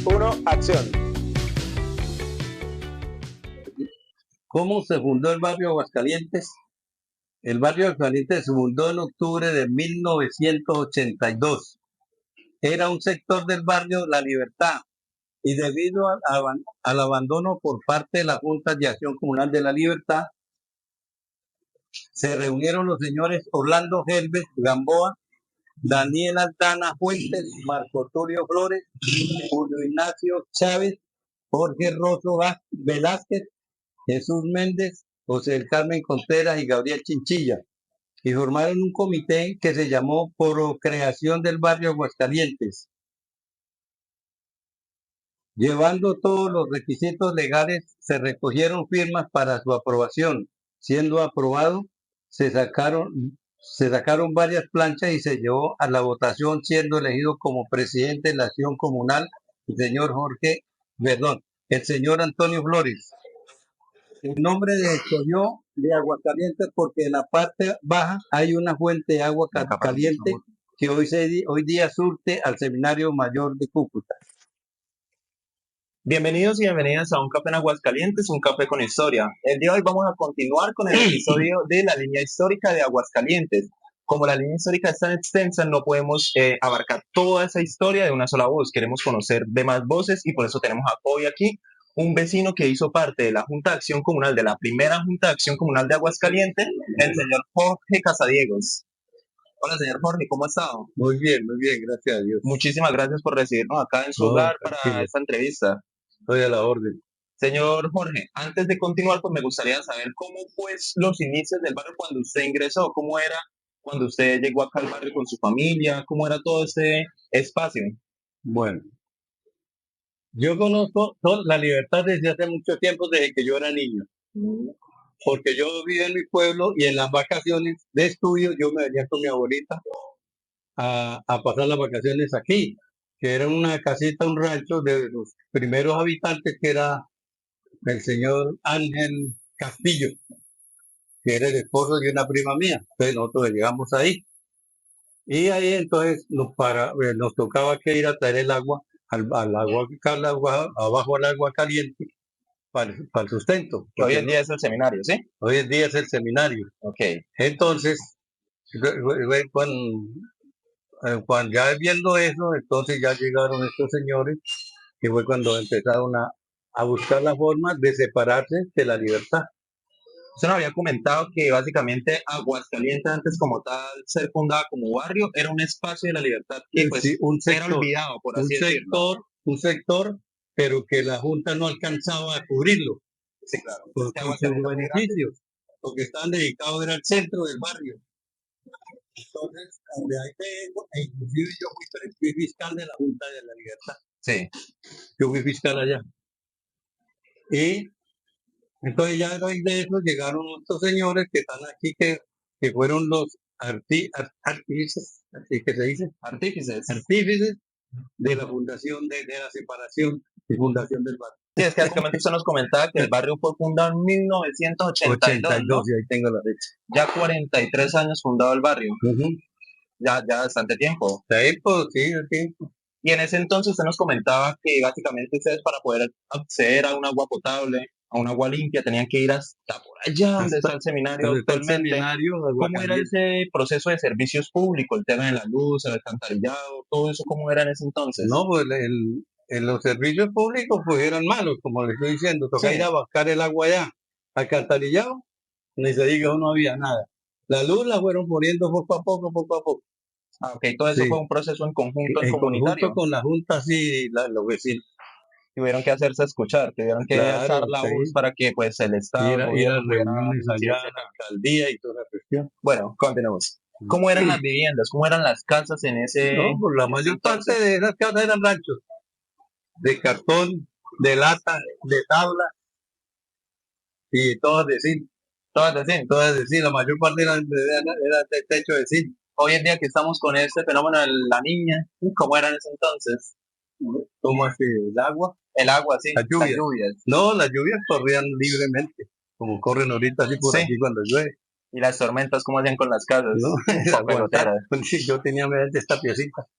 3, 1, acción. ¿Cómo se fundó el barrio Aguascalientes? El barrio Aguascalientes se fundó en octubre de 1982. Era un sector del barrio La Libertad y debido al abandono por parte de la Junta de Acción Comunal de La Libertad, se reunieron los señores Orlando Helves Gamboa, Daniel Aldana Fuentes, Marco Tulio Flores, Julio Ignacio Chávez, Jorge Rosso Velázquez, Jesús Méndez, José del Carmen Contreras y Gabriel Chinchilla, y formaron un comité que se llamó Procreación del Barrio Aguascalientes, llevando todos los requisitos legales. Se recogieron firmas para su aprobación. Siendo aprobado, se sacaron varias planchas y se llevó a la votación, siendo elegido como presidente de la acción comunal el señor Antonio Flores. El nombre se escogió de Aguascalientes porque en la parte baja hay una fuente de agua caliente que hoy día surte al Seminario Mayor de Cúcuta. Bienvenidos y bienvenidas a Un Café en Aguascalientes, un café con historia. El día de hoy vamos a continuar con el episodio de la línea histórica de Aguascalientes. Como la línea histórica es tan extensa, no podemos abarcar toda esa historia de una sola voz. Queremos conocer demás voces y por eso tenemos hoy aquí un vecino que hizo parte de la Junta de Acción Comunal, de la primera Junta de Acción Comunal de Aguascalientes, el señor Jorge Casadiegos. Hola, señor Jorge, ¿cómo ha estado? Muy bien, gracias a Dios. Muchísimas gracias por recibirnos acá en su hogar para esta entrevista. Estoy a la orden. Señor Jorge, antes de continuar, pues me gustaría saber cómo fue los inicios del barrio cuando usted ingresó, cómo era cuando usted llegó acá al barrio con su familia, cómo era todo ese espacio. Bueno, yo conozco La Libertad desde hace mucho tiempo, desde que yo era niño. Porque yo vivía en mi pueblo y en las vacaciones de estudio yo me venía con mi abuelita a pasar las vacaciones aquí, que era una casita, un rancho de los primeros habitantes, que era el señor Ángel Castillo, que era el esposo de una prima mía. Entonces nosotros llegamos ahí. Y ahí entonces nos tocaba que ir a traer el agua, abajo al agua caliente, para el sustento. Hoy en día es el seminario, ¿sí? Hoy en día es el seminario. Ok. Entonces, cuando ya viendo eso, entonces ya llegaron estos señores, que fue cuando empezaron a buscar la forma de separarse de La Libertad. Usted nos había comentado que básicamente Aguascalientes, antes como tal ser fundada como barrio, era un espacio de La Libertad que pues, sí, era olvidado, por así decirlo. Un sector, pero que la Junta no alcanzaba a cubrirlo. Sí, claro. Por sus beneficios, porque estaban dedicados al centro del barrio. Entonces, de ahí inclusive yo fui fiscal de la Junta de La Libertad. Sí. Yo fui fiscal allá. Y entonces ya a raíz de eso llegaron estos señores que están aquí, que fueron los artífices, así que se dice, artífices de la fundación, de la separación y fundación del barrio. Sí, es que básicamente usted nos comentaba que el barrio fue fundado en 1982, ¿no? Y ahí tengo la fecha. Ya 43 años fundado el barrio. Ya bastante tiempo. Tiempo. Y en ese entonces usted nos comentaba que básicamente ustedes para poder acceder a un agua potable, a un agua limpia, tenían que ir hasta por allá donde está el seminario actualmente. ¿Cómo era ese proceso de servicios públicos, el tema de la luz, el alcantarillado, todo eso, cómo era en ese entonces? No, pues los servicios públicos pues eran malos, como les estoy diciendo. Tocaba ir a buscar el agua allá. Alcantarillado, ni se diga, no había nada. La luz la fueron poniendo poco a poco. Ah, ok, todo eso fue un proceso en conjunto, en comunitario. Conjunto con la Junta, sí, los vecinos. Tuvieron que hacerse escuchar, tuvieron que alzar la voz para que pues el Estado ir a reuniones allá a la alcaldía y toda la cuestión. Bueno, continuemos. ¿Cómo eran las viviendas? ¿Cómo eran las casas en ese? No, pues la mayor parte de esas casas eran ranchos, de cartón, de lata, de tabla, y todas de zinc. Todas de zinc, la mayor parte eran de techo de zinc. Hoy en día que estamos con este fenómeno de la niña, ¿cómo era en ese entonces? ¿Cómo así? ¿El agua? El agua, sí. Las lluvias. No, las lluvias corrían libremente, como corren ahorita así por aquí cuando llueve. ¿Y las tormentas cómo hacían con las casas? No, yo tenía mediante esta piecita.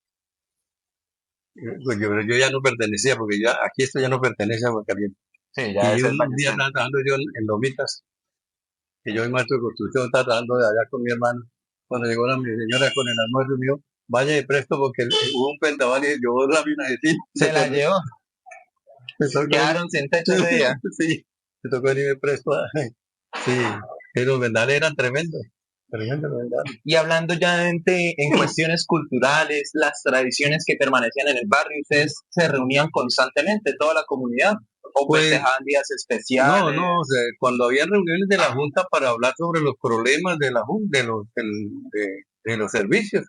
Pues yo ya no pertenecía, porque ya aquí esto ya no pertenece a Aguascalientes. Sí, ya Y es el un Valle día Centro. estaba trabajando yo en Lomitas, que yo soy maestro de construcción, estaba trabajando de allá con mi hermano. Cuando llegó mi señora con el almuerzo mío, vaya de presto porque hubo un vendaval y yo la mina de ti. Se la llevó. Me tocó Quedaron sin techo ese día. sí, me tocó venir de presto. Sí, pero los vendales eran tremendos, tremendos los vendales. Y hablando ya en cuestiones culturales, las tradiciones que permanecían en el barrio, ustedes se reunían constantemente, toda la comunidad, o Pues festejaban días no, especiales. no, o sea, cuando había reuniones de la Junta para hablar sobre los problemas de la Junta, de los servicios,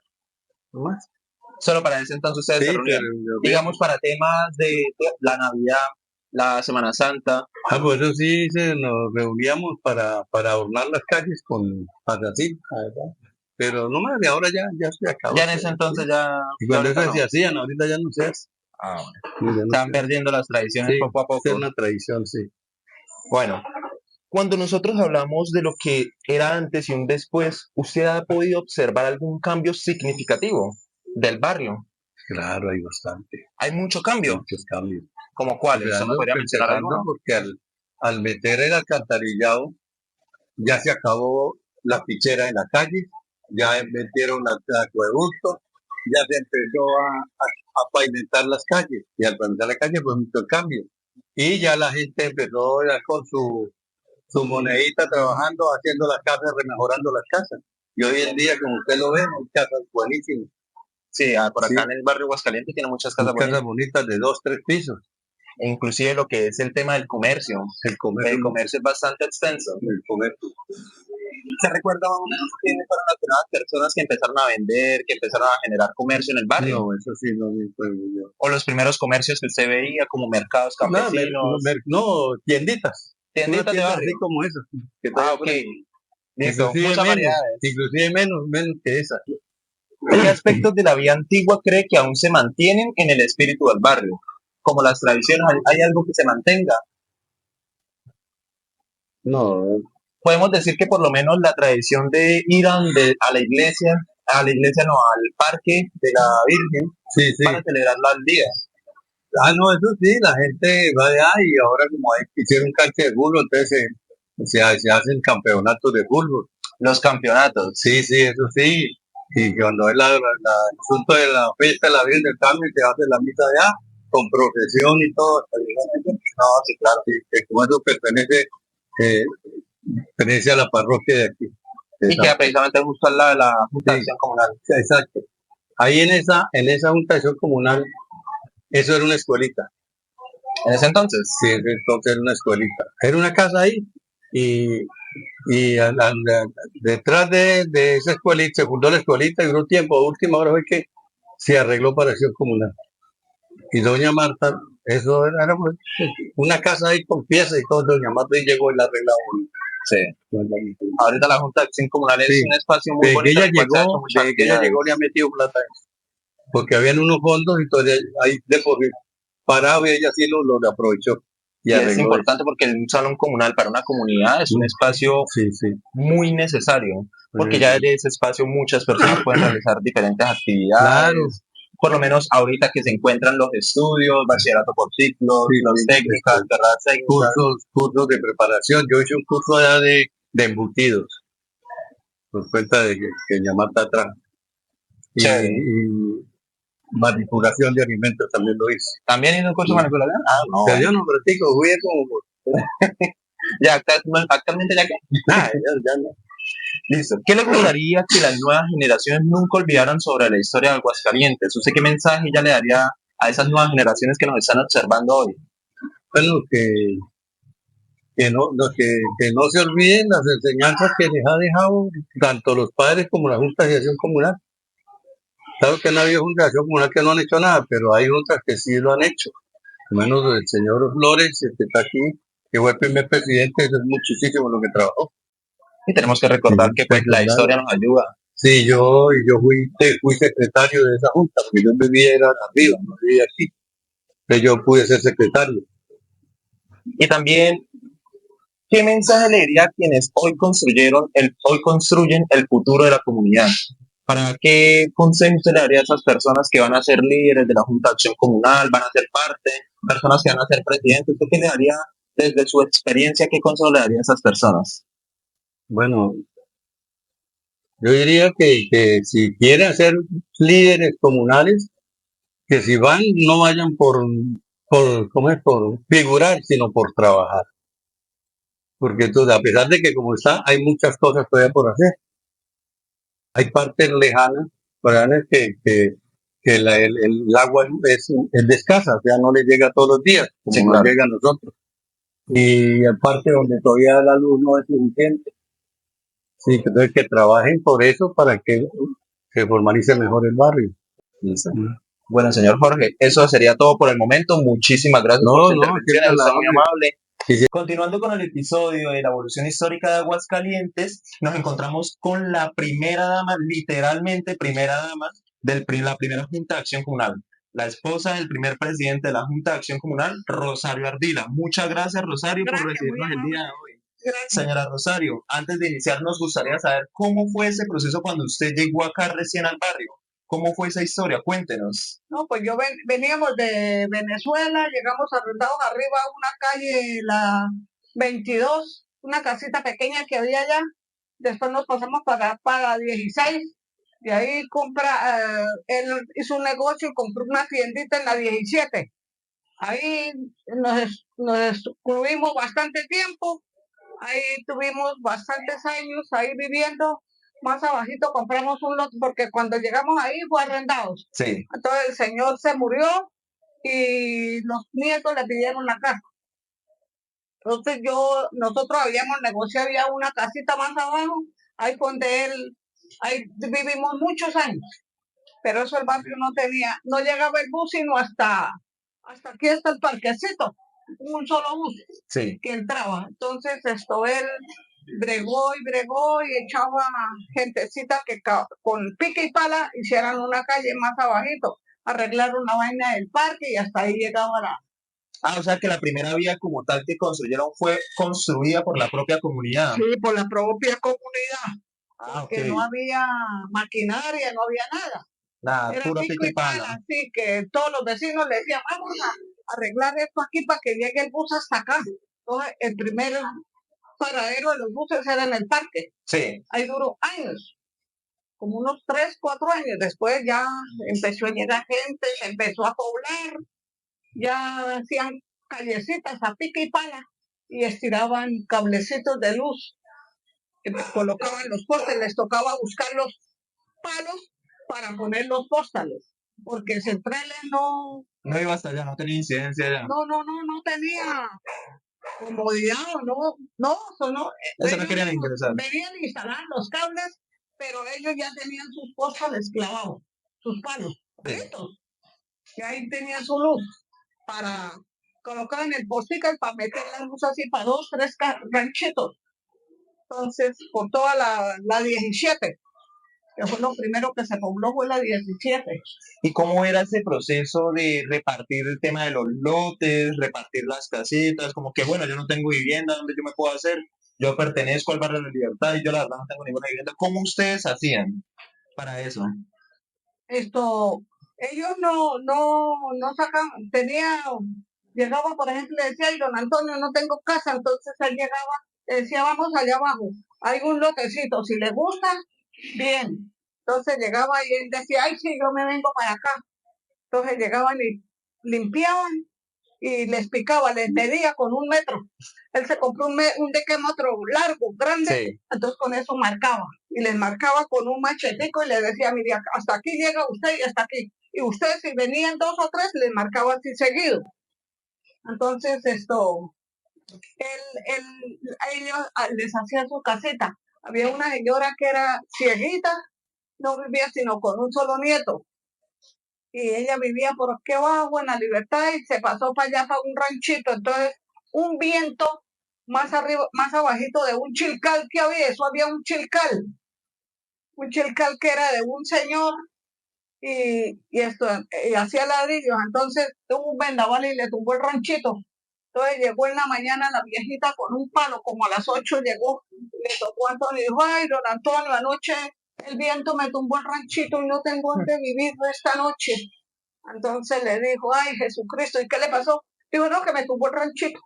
no más. Solo para ese entonces ustedes se Sí, reunían. Digamos para temas de la Navidad, la Semana Santa. pues eso sí, nos reuníamos para adornar las calles con patacín, la verdad. Pero no más, de ahora ya se acabó. Ya en ese entonces ya, Y ya cuando ahorita eso no. se hacían, ahorita ya no se hace. Ah, No, ya no se van se hace. perdiendo las tradiciones Sí, poco a esa es poco. una tradición, sí. Bueno, cuando nosotros hablamos de lo que era antes y un después, ¿usted ha podido observar algún cambio significativo del barrio? Claro, hay bastante, Hay mucho cambio. muchos cambios. ¿Como cuáles? ¿Usted me podría mencionar Empezando alguno? porque al meter el alcantarillado, ya se acabó la pichera en la calle, ya metieron el acueducto, ya se empezó a pavimentar las calles, y al pavimentar la calle pues mucho cambio. Y ya la gente empezó ya con su monedita trabajando, haciendo las casas, remejorando las casas. Y hoy en día, como usted lo ve, hay casas buenísimas. Sí, por Sí, acá en el barrio Aguascalientes tiene muchas casas casas bonitas. bonitas de 2, 3 pisos. E inclusive lo que es el tema del comercio. El comercio, El comercio es bastante extenso. el comercio. ¿Se recuerda más o menos quiénes fueron las primeras personas que empezaron a vender, que empezaron a generar comercio en el barrio? No, eso sí, no me acuerdo yo. O los primeros comercios que usted veía, como mercados No, campesinos, no, tienditas. Una tienditas de tienda así barrio. como esa. Que Ah, todavía ok. ponen, Listo, muchas variedades. inclusive menos que esa. ¿Qué aspectos de la vida antigua cree que aún se mantienen en el espíritu del barrio? Como las tradiciones, ¿hay algo que se mantenga? No, Podemos decir que por lo menos la tradición de ir a la iglesia no, al parque de la Virgen sí, sí. para celebrarlo al día. No, eso sí, la gente va de ahí y ahora como hay, hicieron un cancha de fútbol, entonces se hacen campeonatos de fútbol. Los campeonatos. Sí, sí, eso sí. Y cuando es el asunto de la fiesta de la Virgen del Carmen, se hace la misa allá, con procesión y todo. No, sí, claro, sí, que como eso eh, pertenece a la parroquia de aquí. Y queda precisamente justo al lado de la Junta de Sí, Acción Comunal. exacto. Ahí en esa junta de acción comunal, eso era una escuelita. En ese entonces. Sí, entonces era una escuelita. Era una casa ahí y, detrás de esa escuelita, se fundó la escuelita y un tiempo, a última hora fue que se arregló para acción comunal. Y doña Marta, eso era pues, una casa ahí con piezas y todo, doña Marta y llegó y la arregló. Sí. Ahorita la Junta de Acción Comunal es Sí, un espacio muy desde que bonito ella en el cual se ha hecho llegó, muchas desde que ella actividades. llegó le ha metido plata a eso. Porque habían unos fondos y entonces ahí parado y ella sí lo aprovechó y Y es arregló eso. importante porque un salón comunal para una comunidad es un espacio Sí, sí. muy necesario, porque ya desde ese espacio muchas personas pueden realizar diferentes Claro. actividades, por lo menos ahorita que se encuentran los estudios, bachillerato por ciclos, Sí, los sí, técnicas, carreras técnicas. cursos de preparación. Yo hice un curso allá de embutidos, por cuenta de que doña Marta trajo. Chévere. Y manipulación de alimentos también lo hice. ¿También hizo un curso de Sí. manipulación? Ah, no. Pero yo no practico, fui como... Ya, actualmente ya que. Ya no. Listo. ¿Qué le gustaría que las nuevas generaciones nunca olvidaran sobre la historia de Aguascalientes? ¿Usted qué mensaje ya le daría a esas nuevas generaciones que nos están observando hoy? Bueno, que no se olviden las enseñanzas que les ha dejado tanto los padres como la Junta de Acción Comunal. Claro que no ha habido Junta de Acción Comunal que no han hecho nada, pero hay otras que sí lo han hecho. Al menos el señor Flores, que está aquí, que fue el primer presidente, eso es muchísimo lo que trabajó. Y tenemos que recordar que pues la historia nos ayuda. Sí, yo fui secretario de esa junta, porque yo vivía era arriba, no vivía aquí. Entonces yo pude ser secretario. Y también, ¿qué mensaje le diría a quienes hoy construyen el futuro de la comunidad? ¿Para qué consejo usted le daría a esas personas que van a ser líderes de la Junta de Acción Comunal, van a ser parte, personas que van a ser presidentes? ¿Usted qué le daría desde su experiencia, qué consejo le daría a esas personas? Bueno, yo diría que si quieren ser líderes comunales, que si van, no vayan ¿cómo es? Por figurar, sino por trabajar. Porque entonces, a pesar de que como está, hay muchas cosas todavía por hacer. Hay partes lejanas, ¿verdad? El agua es de escasa, o sea, no le llega todos los días, como Sí, nos claro. llega a nosotros. Y aparte donde todavía la luz no es suficiente. Sí, entonces que trabajen por eso para que se formalice mejor el barrio. Listo. Mm. Bueno, señor Jorge, eso sería todo por el momento. Muchísimas gracias por No, su no, intervención, siempre a es la usted muy orden. amable. Sí, sí. Continuando con el episodio de la evolución histórica de Aguascalientes, nos encontramos con la primera dama, literalmente primera dama, la primera Junta de Acción Comunal, la esposa del primer presidente de la Junta de Acción Comunal, Rosario Ardila. Muchas gracias, Rosario, por Gracias, muy recibirnos el amable. día de hoy. Gracias. Señora Rosario, antes de iniciar, nos gustaría saber cómo fue ese proceso cuando usted llegó acá recién al barrio. ¿Cómo fue esa historia? Cuéntenos. No, pues veníamos de Venezuela, llegamos arrendados arriba a una calle, la 22, una casita pequeña que había allá. Después nos pasamos para 16. De ahí él hizo un negocio y compró una tiendita en la 17. Ahí nos estuvimos bastante tiempo. Ahí tuvimos bastantes años ahí viviendo. Más abajito compramos un lote porque cuando llegamos ahí fue arrendados. Sí, Entonces el señor se murió y los nietos le pidieron la casa. Entonces nosotros habíamos negociado ya una casita más abajo, ahí fue donde ahí vivimos muchos años, pero eso el barrio no llegaba el bus sino hasta aquí, hasta el parquecito, un solo bus sí. que entraba. Entonces él bregó y echaba gentecita que con pique y pala hicieran una calle más abajito, arreglaron una vaina del parque y hasta ahí llegaba Ah, o sea que la primera vía como tal que construyeron fue construida por la propia comunidad. sí, por la propia comunidad, Ah, ok. porque no había maquinaria, no había nada. Nada, Era puro pico pico y y pala, pala. así que todos los vecinos le decían, vamos a arreglar esto aquí para que llegue el bus hasta acá. Entonces, el primer paradero de los buses era en el parque. Sí, Ahí duró años, como unos 3, 4 años. Después ya empezó a llegar gente, se empezó a poblar, ya hacían callecitas a pico y pala y estiraban cablecitos de luz, que colocaban los postes, les tocaba buscar los palos para poner los postales, porque centrales no iba hasta allá, no tenía incidencia allá. no tenía comodidad o eso no. Eso no Ellos querían ingresar. venían a instalar los cables, pero ellos ya tenían sus postales clavados, sus palos, Sí. palitos, que ahí tenían su luz para colocar en el postical para meter la luz así para 2, 3 ranchitos. Entonces, por toda la 17, que fue lo primero que se pobló, fue la 17. ¿Y cómo era ese proceso de repartir el tema de los lotes, repartir las casitas? Como que, bueno, yo no tengo vivienda, ¿dónde yo me puedo hacer? Yo pertenezco al barrio de la Libertad y yo la verdad no tengo ninguna vivienda. ¿Cómo ustedes hacían para eso? Ellos no sacan, llegaba, por ejemplo, le decía, y don Antonio, no tengo casa, entonces él llegaba, le decía, vamos allá abajo, hay un lotecito, si le gusta, bien. Entonces llegaba y él decía, ay, sí, yo me vengo para acá. Entonces llegaban y limpiaban y les picaba, les medía con 1 metro. Él se compró un dequémetro largo, grande, Sí. entonces con eso marcaba. Y les marcaba con un machetico y les decía, mire, hasta aquí llega usted y hasta aquí. Y ustedes si venían 2 o 3, les marcaba así seguido. Entonces ellos les hacían su caseta. Había una señora que era cieguita, no vivía sino con un solo nieto. Y ella vivía por aquí abajo en la Libertad y se pasó para allá, para un ranchito. Entonces, un viento más arriba, más abajito de un chilcal que había, eso había un chilcal que era de un señor y hacía ladrillos. Entonces, tuvo un vendaval y le tumbó el ranchito. Entonces llegó en la mañana la viejita con un palo, como a las 8 llegó, le tocó a Antonio y dijo, ay, don Antonio, anoche el viento me tumbó el ranchito y no tengo dónde vivir esta noche. Entonces le dijo, ay, Jesucristo, ¿y qué le pasó? Digo, no, que me tumbó el ranchito.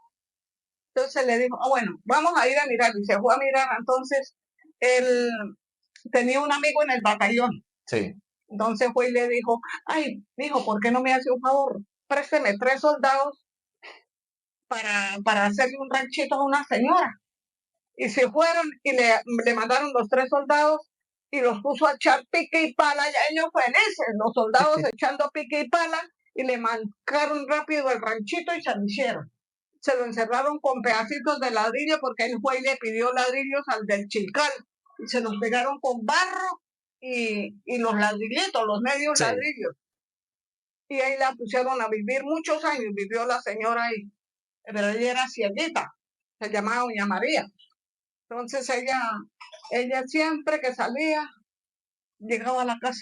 Entonces le dijo, bueno, vamos a ir a mirar. Y se fue a mirar. Entonces él tenía un amigo en el batallón. Sí. Entonces fue y le dijo, ay, dijo, ¿por qué no me hace un favor? Présteme 3 soldados para hacerle un ranchito a una señora. Y se fueron y le mandaron los 3 soldados y los puso a echar pique y pala. Ya ellos felices, los soldados echando pique y pala, y le marcaron rápido el ranchito y se lo hicieron. Se lo encerraron con pedacitos de ladrillo porque él fue y le pidió ladrillos al del Chilcal. Y se los pegaron con barro y los ladrillitos, los medios Sí. ladrillos. Y ahí la pusieron a vivir muchos años, vivió la señora ahí. Pero ella era cieguita, se llamaba Doña María. Entonces ella siempre que salía, llegaba a la casa.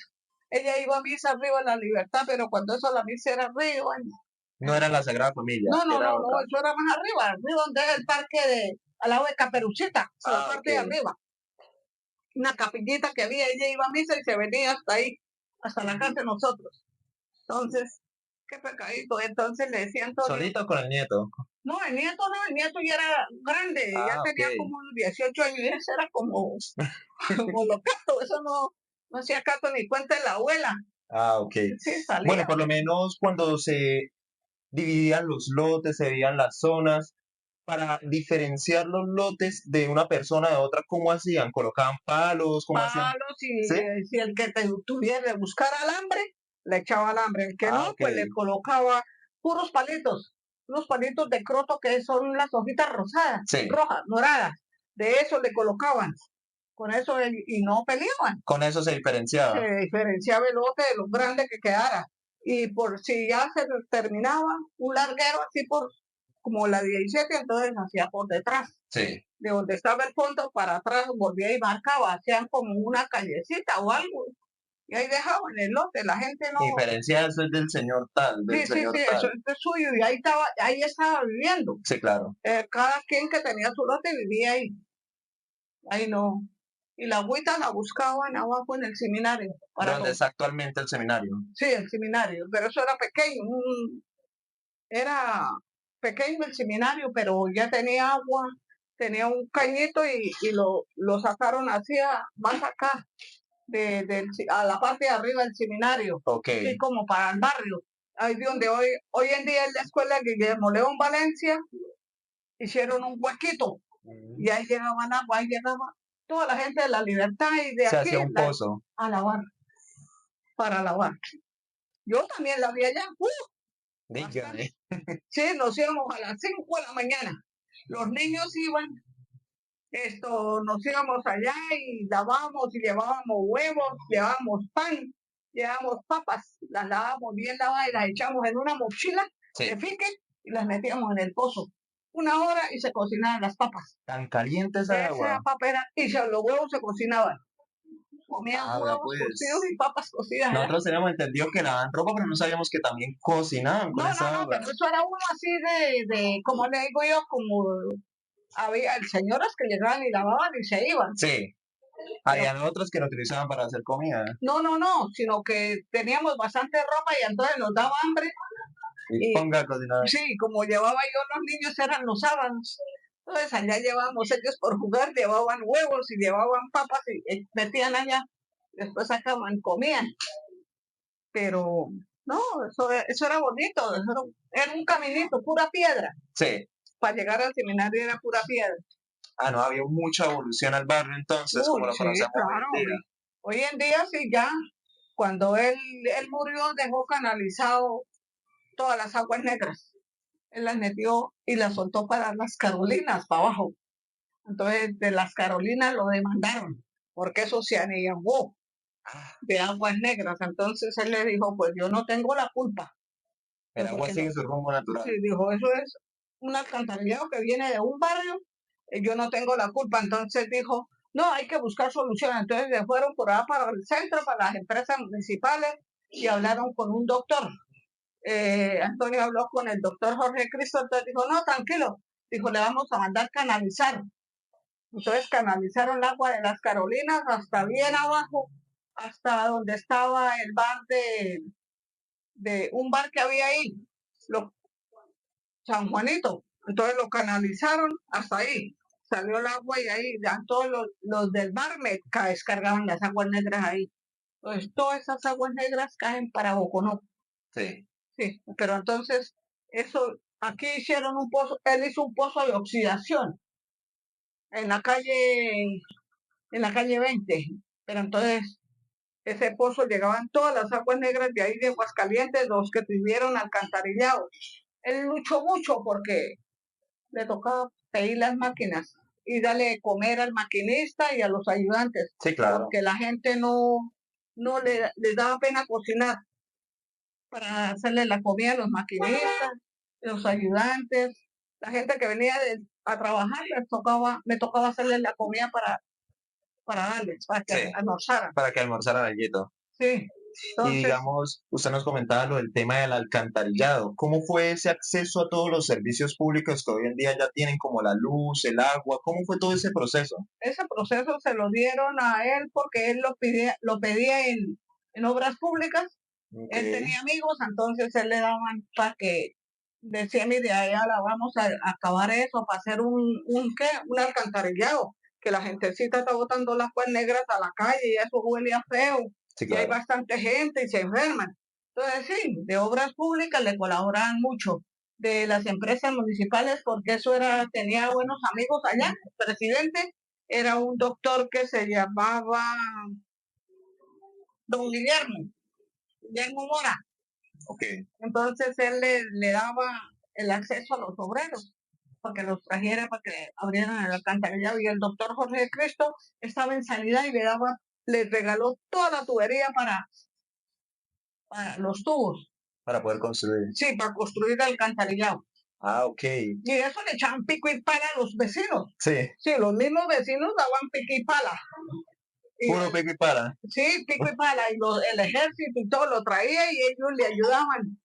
Ella iba a misa arriba en la Libertad, pero cuando eso la misa era arriba. No era la Sagrada Familia. No, era otra. eso era más arriba donde es el parque al lado de Caperucita, a la parte de Ok. arriba. Una capillita que había, ella iba a misa y se venía hasta ahí, hasta la casa de nosotros. Entonces, qué pecadito. Entonces le decía Antonio. ¿Solito con el nieto? No, el nieto ya era grande, ya tenía ok. como unos 18 años, y ese era como locato, eso no hacía caso ni cuenta de la abuela. Ok. Sí, salía. Bueno, por lo menos cuando se dividían los lotes, se veían las zonas, para diferenciar los lotes de una persona de otra, ¿cómo hacían? ¿Colocaban palos? ¿Cómo hacían? Palos, ¿Sí? si el que tuviera que buscar alambre, le echaba alambre, el que no, ok. pues le colocaba puros palitos, unos palitos de croto que son las hojitas rosadas, Sí. rojas, moradas, de eso le colocaban, con eso y no peleaban. Con eso se diferenciaba. Se diferenciaba el lote de lo grande que quedara. Y por si ya se terminaba un larguero así por como la 17, entonces hacía por detrás. Sí. De donde estaba el fondo para atrás, volvía y marcaba, hacían como una callecita o algo. Y ahí dejaban el lote, la gente no. Diferencia, eso es del señor tal, del Sí, señor tal. eso es suyo. Y ahí estaba viviendo. Sí, claro. Cada quien que tenía su lote vivía ahí. Ahí no. Y la agüita la buscaban abajo en el seminario. ¿Dónde está actualmente el seminario? Sí, el seminario, pero eso era pequeño, era pequeño el seminario, pero ya tenía agua, tenía un cañito y lo sacaron hacia más acá, a la parte de arriba del seminario, Ok. y como para el barrio. Ahí donde hoy en día en la escuela Guillermo León Valencia, hicieron un huequito, y ahí llegaba el agua, ahí llegaba toda la gente de la Libertad y de Se aquí hacía un pozo. a lavar, para lavar. Yo también la vi allá. Dígame. Sí, nos íbamos a las 5 de la mañana. Los niños iban, nos íbamos allá y lavábamos y llevábamos huevos, llevábamos pan, llevábamos papas, las lavábamos bien lavadas y las echamos en una mochila Sí. de fique y las metíamos en el pozo. 1 hora y se cocinaban las papas. Tan caliente esa agua. Esa papera y los huevos se cocinaban. Comían Ah, huevos pues. cocidos y papas cocidas. Nosotros teníamos entendido que lavaban ropa, pero no sabíamos que también cocinaban con esa agua. Pero eso era uno así como le digo yo, como había señoras que llegaban y lavaban y se iban. Sí. Habían otros que lo utilizaban para hacer comida. No, sino que teníamos bastante ropa y entonces nos daba hambre. Y ponga a cocinar. Sí, como llevaba yo los niños, eran los sábados. Entonces allá llevábamos ellos por jugar, llevaban huevos y llevaban papas y metían allá. Después sacaban, comían. Pero no, eso era bonito, era un caminito, pura piedra. Sí. Para llegar al seminario era pura piedra. Ah, no, había mucha evolución al barrio entonces, como lo conocemos claro. hoy en día. Hoy en día sí, ya, cuando él murió, dejó canalizado todas las aguas negras. Él las metió y las soltó para las Carolinas, para abajo. Entonces, de las Carolinas lo demandaron, porque eso se anegó de aguas negras. Entonces, él le dijo, pues yo no tengo la culpa. El agua sigue su rumbo natural. Sí, dijo, eso es un alcantarillado que viene de un barrio, y yo no tengo la culpa. Entonces dijo, no, hay que buscar soluciones. Entonces se fueron por allá para el centro, para las empresas municipales, y hablaron con un doctor. Antonio habló con el doctor Jorge Cristo, entonces dijo, no, tranquilo, dijo, le vamos a mandar canalizar. Entonces canalizaron el agua de las Carolinas hasta bien abajo, hasta donde estaba el bar de un bar que había ahí, lo, San Juanito. Entonces lo canalizaron hasta ahí. Salió el agua y ahí ya todos los del bar me descargaban las aguas negras ahí. Entonces todas esas aguas negras caen para Boconó. Sí. Sí, pero entonces eso, aquí hicieron un pozo, él hizo un pozo de oxidación en la calle 20. Pero entonces ese pozo llegaban todas las aguas negras de ahí de Aguascalientes, los que tuvieron alcantarillado. Él luchó mucho porque le tocaba pedir las máquinas y darle de comer al maquinista y a los ayudantes, Sí, claro. porque la gente no les daba pena cocinar para hacerle la comida a los maquinistas, los ayudantes, la gente que venía a trabajar, me tocaba hacerle la comida para darles, para que Sí. almorzaran. Para que almorzaran allito. Sí, Y entonces, digamos, usted nos comentaba lo del tema del alcantarillado. ¿Cómo fue ese acceso a todos los servicios públicos que hoy en día ya tienen, como la luz, el agua? ¿Cómo fue todo ese proceso? ese proceso se lo dieron a él porque él lo pedía en obras públicas. Él tenía amigos, entonces él le daban para que decía, mire, allá la vamos a acabar eso, para hacer ¿qué? Un alcantarillado, que la gentecita está botando las aguas negras a la calle y eso huele a feo, Sí, y hay claro. bastante gente y se enferman. Entonces sí, de obras públicas le colaboraban mucho, de las empresas municipales, porque eso tenía buenos amigos allá. El presidente era un doctor que se llamaba don Guillermo Mora. Ok. Entonces él le daba el acceso a los obreros para que los trajera, para que abrieran el alcantarillado. Y el doctor Jorge Cristo estaba en sanidad y le regaló toda la tubería para los tubos. Para poder construir. Sí, para construir el alcantarillado. Ah, ok. Y eso le echaban pico y pala a los vecinos. Sí. Sí, los mismos vecinos daban pico y pala. Puro pico y pala. Sí, pico y pala. Y el ejército y todo lo traía y ellos le ayudaban.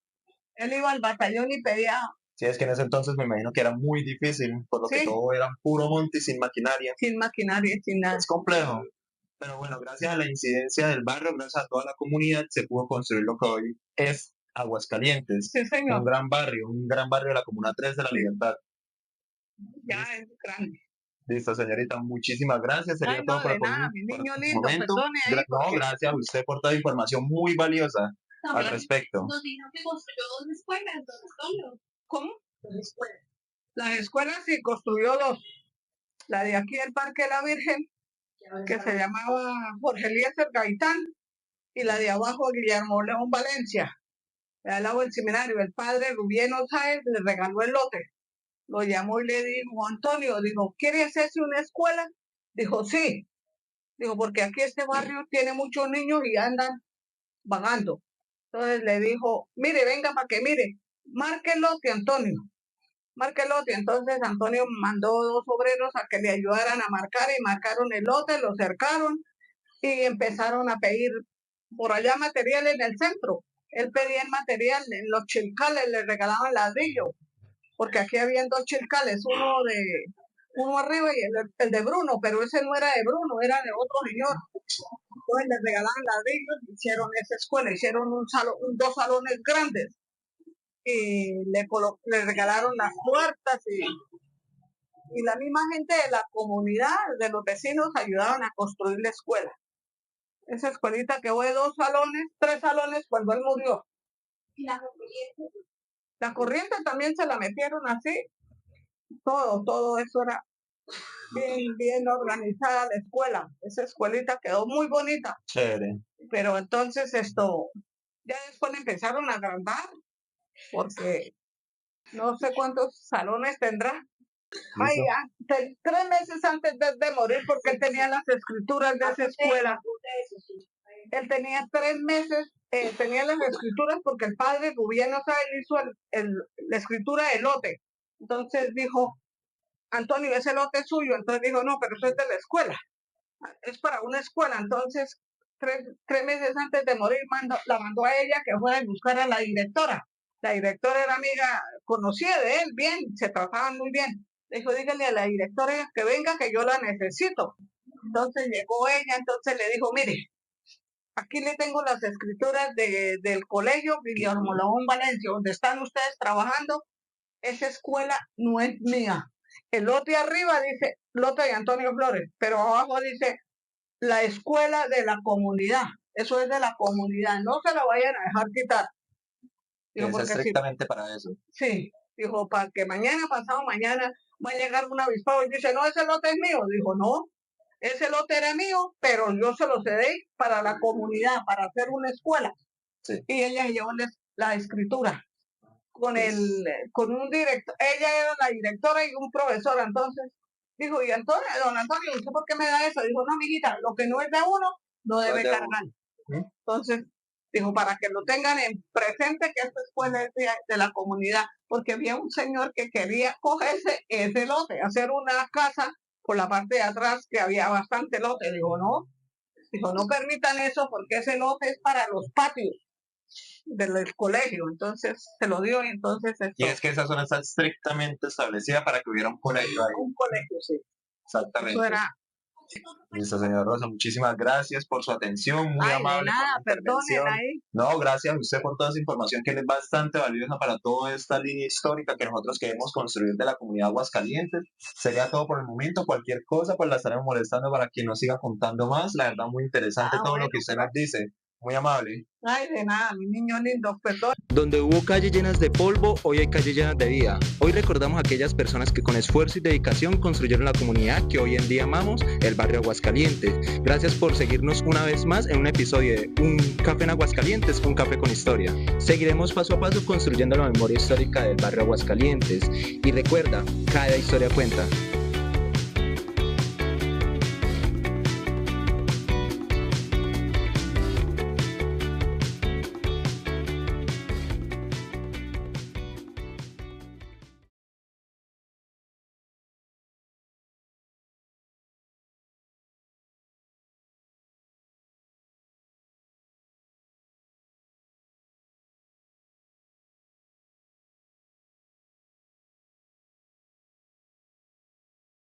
Él iba al batallón y pedía. Sí, es que en ese entonces me imagino que era muy difícil, por lo que Sí, todo era puro monte y sin maquinaria. sin maquinaria, sin nada. Es complejo. Pero bueno, gracias a la incidencia del barrio, gracias a toda la comunidad, se pudo construir lo que hoy es Aguascalientes. Sí, señor. Un gran barrio de la Comuna 3 de la Sí. Libertad. Ya es grande. Listo, señorita, muchísimas gracias. Sería Ay, todo no, por de el nada, mi por niño el lindo, momento. perdone ahí, No, porque gracias a usted por toda la información muy valiosa al ya respecto. Nos dijo que construyó dos escuelas, don Antonio. ¿cómo? Dos escuelas. Las escuelas sí construyó dos. La de aquí del Parque de la Virgen, que se llamaba Jorge Eliezer Gaitán, y la de abajo Guillermo León Valencia, al lado del seminario. El padre Rubén Sáez le regaló el lote. Lo llamó y le dijo, Antonio, dijo, ¿quiere hacerse una escuela? Dijo, sí. Dijo, porque aquí este barrio tiene muchos niños y andan vagando. Entonces le dijo, mire, venga para que mire, marque el lote, Antonio. Marque el lote. Entonces Antonio mandó dos obreros a que le ayudaran a marcar y marcaron el lote, lo cercaron y empezaron a pedir por allá material en el centro. Él pedía el material, en los chilcales le regalaban ladrillo, porque aquí habían dos chilcales, uno arriba y el de Bruno, pero ese no era de Bruno, era de otro señor. Entonces le regalaban ladrillos, hicieron esa escuela, hicieron dos salones grandes y le regalaron las puertas y la misma gente de la comunidad, de los vecinos, ayudaban a construir la escuela. Esa escuelita que fue tres salones cuando él murió. Y la corriente. La corriente también se la metieron así. Todo eso era bien organizada la escuela. Esa escuelita quedó muy bonita. Chévere. Pero entonces ya después empezaron a agrandar, porque no sé cuántos salones tendrá. Ay, Listo. 3 meses antes de morir, porque él tenía las escrituras de esa escuela. Él tenía 3 meses, tenía las escrituras porque el padre Rubén Sáez hizo la escritura del lote. Entonces dijo, Antonio, ese lote es suyo. Entonces dijo, no, pero eso es de la escuela. Es para una escuela. Entonces, 3 meses antes de morir, la mandó a ella que fuera a buscar a la directora. La directora era amiga, conocida de él bien, se trataban muy bien. Dijo, dígale a la directora que venga, que yo la necesito. Entonces llegó ella, entonces le dijo, mire, aquí le tengo las escrituras del colegio Guillermo León Valencia, donde están ustedes trabajando. Esa escuela no es mía. El lote arriba dice lote de Antonio Flores, pero abajo dice la escuela de la comunidad. Eso es de la comunidad, no se la vayan a dejar quitar. Digo, Es porque estrictamente para eso. sí, dijo, para que mañana, pasado mañana, va a llegar un avispado y dice, no, ese lote es mío. Dijo, no, ese lote era mío, pero yo se lo cedí para la comunidad, para hacer una escuela. Sí. Y ella llevó la escritura con Pues, con un director, ella era la directora y un profesor, entonces dijo, y Antonio, don Antonio, ¿usted por qué me da eso? Dijo, no, mijita, lo que no es de uno, no debe es de cargar. uno. Entonces, dijo, para que lo tengan en presente que esta escuela es de la comunidad, porque había un señor que quería cogerse ese lote, hacer una casa por la parte de atrás que había bastante lote. Dijo, no permitan eso porque ese lote es para los patios del colegio. Entonces se lo dio y entonces Y es que esa zona está estrictamente establecida para que hubiera un colegio ahí. un colegio, sí. Eso Exactamente. era, Listo, señor Rosa, muchísimas gracias por su atención, muy ay, de amable por nada, su perdonen intervención. ahí. No, gracias a usted por toda esa información que es bastante valiosa para toda esta línea histórica que nosotros queremos construir de la comunidad Aguascalientes. Sería todo por el momento, cualquier cosa, pues la estaremos molestando para que nos siga contando más. La verdad, muy interesante todo Bueno, lo que usted nos dice. Muy amable. ay, de nada, mi niño lindo, perdón. Donde hubo calles llenas de polvo, hoy hay calles llenas de vida. Hoy recordamos a aquellas personas que con esfuerzo y dedicación construyeron la comunidad que hoy en día amamos, el barrio Aguascalientes. Gracias por seguirnos una vez más en un episodio de Un Café en Aguascalientes, un café con historia. Seguiremos paso a paso construyendo la memoria histórica del barrio Aguascalientes. Y recuerda, cada historia cuenta.